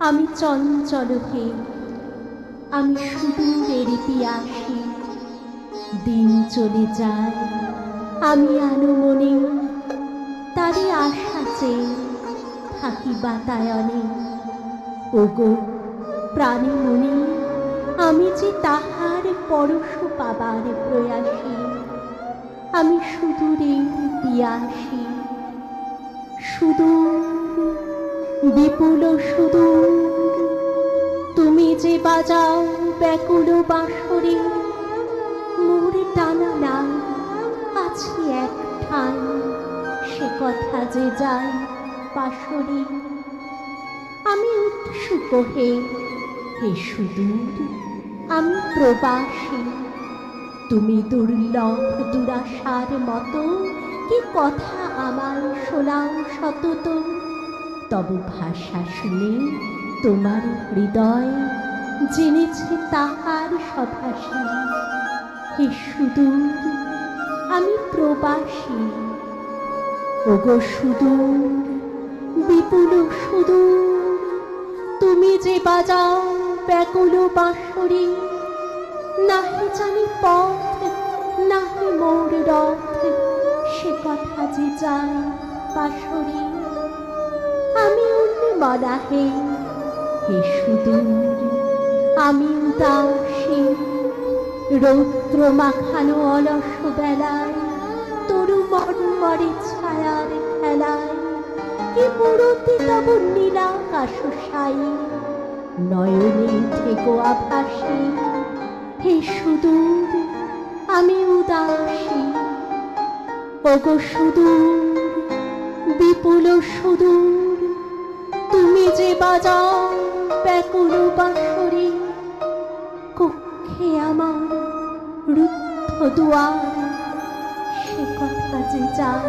আমি চঞ্চল হে, আমি সুদূরের পিয়াসী। দিন চলে যায়, আমি আনুমনে তারই আশা চেয়ে থাকি বাতায়নে। ওগো প্রাণে মনে, আমি যে তাহার পরশ পাবার প্রয়াসী। আমি সুদূরের পিয়াসী, সুদূর বিপুল সুদূর তুমি যে বাজাও ব্যাকুল বাঁশরি। মোর টানা নাই আছে এক ঠাই, সে কথা যে যায় পাশরি। আমি উৎসুক হে, হে সুদূর আমি প্রবাসী। তুমি দুর্লভ দুরাশার মতো কি কথা আমায় শোনাও সতত। তব ভাষা শুনে তোমার হৃদয় জেনেছে তাহার সভাসী। হে সুদূর আমি প্রবাসী, ওগো সুদূর বিপুল সুদূর তুমি যে বাজাও ব্যাকুল বাঁশরি। নাহি জানি পথ, নাহি মোর রথ, সে কথা যে যায় পাশরি। আমি উন্মনা হে, হে সুদূর আমি উদাসী। রৌদ্র মাখানো অলস বেলায় তরু মর্মরে ছায়ার খেলায় কি মূরতি তব নীলাকাশ সাই। নয়নে থেকো আভাসী, হে সুদূর আমি উদাসী। ওগো সুদূর বিপুল সুদূর তুমি যে বাজাও ব্যাকুল বাঁশরি। কক্ষে আমার রুদ্ধ দুয়ার, সে কথা যে যায়